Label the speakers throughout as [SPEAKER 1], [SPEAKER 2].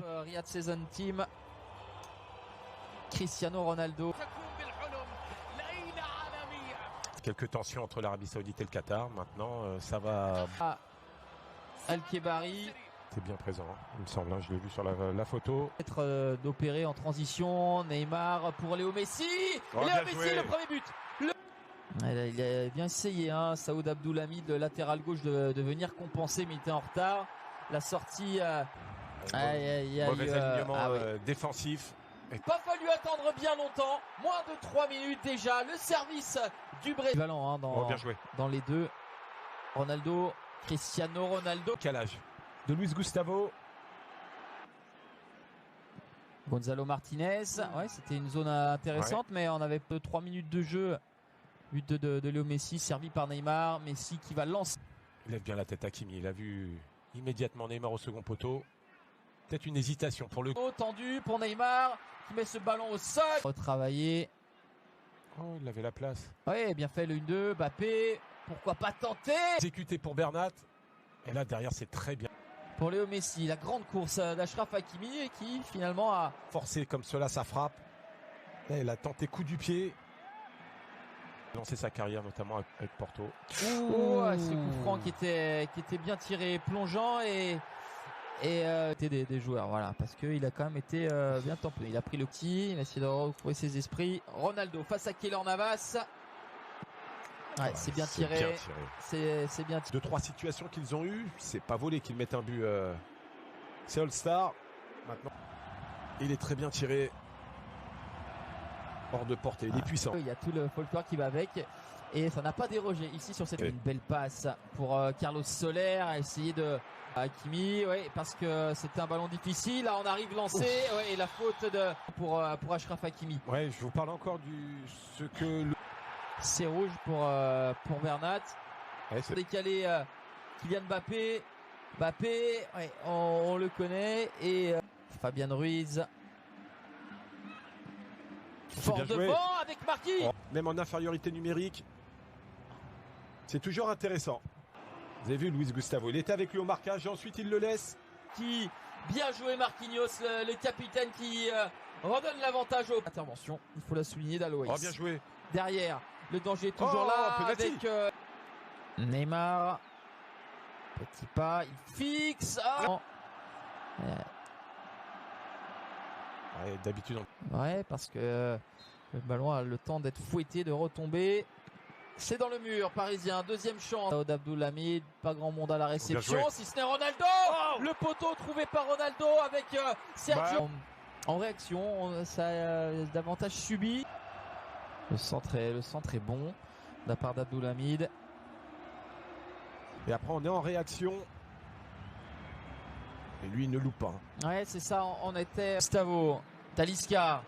[SPEAKER 1] Riyad Season Team. Cristiano Ronaldo.
[SPEAKER 2] Quelques tensions entre l'Arabie Saoudite et le Qatar. Maintenant, ça va.
[SPEAKER 1] Al-Kebari.
[SPEAKER 2] C'est bien présent, hein, il me semble. Hein, je l'ai vu sur la photo.
[SPEAKER 1] Être d'opérer en transition. Neymar pour Léo Messi.
[SPEAKER 2] Oh,
[SPEAKER 1] Léo Messi,
[SPEAKER 2] joué.
[SPEAKER 1] le premier but. Il a bien essayé, hein, Saoud Abdoulhamid, le latéral gauche, de venir compenser, mais il était en retard. La sortie.
[SPEAKER 2] Mauvais alignement défensif.
[SPEAKER 1] Pas fallu attendre bien longtemps. Moins de 3 minutes déjà. Le service du Brésil. Hein,
[SPEAKER 2] Bien joué.
[SPEAKER 1] Dans les deux. Ronaldo. Cristiano Ronaldo.
[SPEAKER 2] Calage de Luis Gustavo.
[SPEAKER 1] Gonzalo Martinez. Ouais, c'était une zone intéressante, mais on avait 3 minutes de jeu. But de Léo Messi, servi par Neymar. Messi qui va lancer.
[SPEAKER 2] Il lève bien la tête à Kimi. Il a vu immédiatement Neymar au second poteau. Peut-être une hésitation pour le.
[SPEAKER 1] Tendu pour Neymar qui met ce ballon au sol. Retravaillé.
[SPEAKER 2] Oh, il avait la place.
[SPEAKER 1] Oui, bien fait le 1-2. Mbappé. Pourquoi pas tenter.
[SPEAKER 2] Exécuté pour Bernat. Et là derrière c'est très bien.
[SPEAKER 1] Pour Léo Messi, la grande course d'Achraf Hakimi qui finalement a
[SPEAKER 2] forcé comme cela sa frappe. Là, il a tenté coup du pied. Lancé sa carrière notamment avec Porto.
[SPEAKER 1] Ce coup franc qui était bien tiré, plongeant et des joueurs, voilà, parce qu'il a quand même été bien tamponné. Il a pris le petit, il a essayé de retrouver ses esprits. Ronaldo face à Keylor Navas. Ouais, c'est bien tiré. C'est bien tiré.
[SPEAKER 2] 2-3 situations qu'ils ont eues, c'est pas volé qu'ils mettent un but. C'est All-Star. Maintenant, il est très bien tiré. Hors de portée, il est puissant.
[SPEAKER 1] Il y a tout le folklore qui va avec et ça n'a pas dérogé ici sur cette une belle passe pour Carlos Soler à essayer de Hakimi, parce que c'était un ballon difficile. Là on arrive lancé, et la faute pour Achraf Hakimi.
[SPEAKER 2] Ouais, je vous parle encore ce que
[SPEAKER 1] c'est rouge pour Bernat. Décalé Kylian Mbappé. On le connaît et Fabian Ruiz. Fort devant avec Marquis.
[SPEAKER 2] Même en infériorité numérique, c'est toujours intéressant. Vous avez vu Luis Gustavo, il était avec lui au marquage et ensuite il le laisse.
[SPEAKER 1] Bien joué Marquinhos, le capitaine qui redonne l'avantage aux interventions. Il faut la souligner d'Aloïs.
[SPEAKER 2] Bien joué.
[SPEAKER 1] Derrière, le danger est toujours là avec Neymar. Petit pas, il fixe.
[SPEAKER 2] D'habitude.
[SPEAKER 1] Parce que le ballon a le temps d'être fouetté, de retomber. C'est dans le mur parisien. Deuxième chance. Saoud Abdoulhamid, pas grand monde à la réception. Si ce n'est Ronaldo. Le poteau trouvé par Ronaldo avec Sergio. En réaction, ça a davantage subi. Le centre est bon de la part d'Abdoulhamid.
[SPEAKER 2] Et après on est en réaction. Et lui il ne loupe pas.
[SPEAKER 1] Ouais, c'est ça, on était Gustavo, Talisca,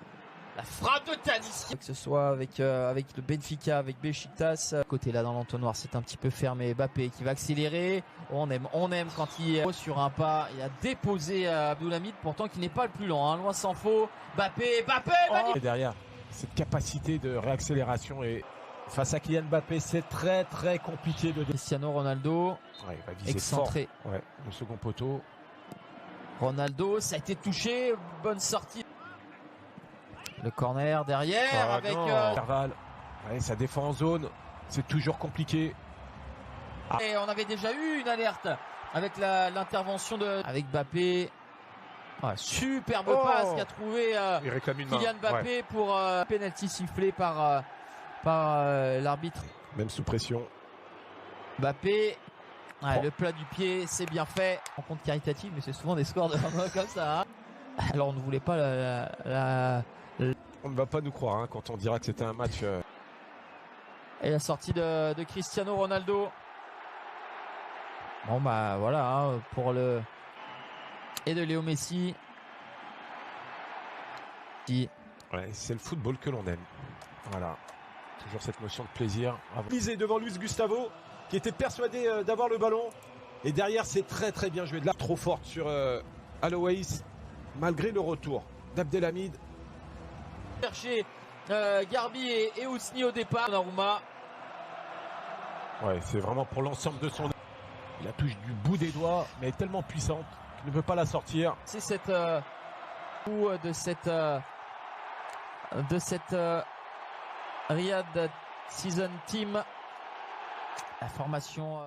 [SPEAKER 1] la frappe de Talisca. Que ce soit avec le Benfica, avec Beşiktaş. Côté là dans l'entonnoir, c'est un petit peu fermé. Mbappé qui va accélérer. On aime quand il est sur un pas. Il a déposé Abdoulhamid, pourtant qui n'est pas le plus lent, hein, loin s'en faut. Mbappé.
[SPEAKER 2] Et derrière, cette capacité de réaccélération et face à Kylian Mbappé, c'est très très compliqué de.
[SPEAKER 1] Cristiano Ronaldo,
[SPEAKER 2] il va viser
[SPEAKER 1] excentré.
[SPEAKER 2] Fort. Le second poteau.
[SPEAKER 1] Ronaldo, ça a été touché, bonne sortie. Le corner derrière avec
[SPEAKER 2] Carval. Ça défend en zone, c'est toujours compliqué.
[SPEAKER 1] Et on avait déjà eu une alerte avec l'intervention avec Mbappé. Superbe passe qu'a trouvé Kylian Mbappé pour penalty sifflé par l'arbitre.
[SPEAKER 2] Même sous pression.
[SPEAKER 1] Mbappé. Le plat du pied, c'est bien fait. Rencontre caritative, mais c'est souvent des scores de comme ça. Hein. Alors on ne voulait pas
[SPEAKER 2] On ne va pas nous croire quand on dira que c'était un match.
[SPEAKER 1] Et la sortie de Cristiano Ronaldo. Bon voilà pour le et de Léo Messi.
[SPEAKER 2] C'est le football que l'on aime. Voilà. Toujours cette notion de plaisir. Visé devant Luis Gustavo, qui était persuadé d'avoir le ballon. Et derrière, c'est très très bien joué. De là, trop forte sur Aloïs, malgré le retour d'Abdelhamid.
[SPEAKER 1] Chercher Garbi et Ousni au départ. Donnarumma.
[SPEAKER 2] C'est vraiment pour l'ensemble de son. La touche du bout des doigts, mais elle est tellement puissante ne peut pas la sortir.
[SPEAKER 1] C'est cette de cette Riyadh Season Team, la formation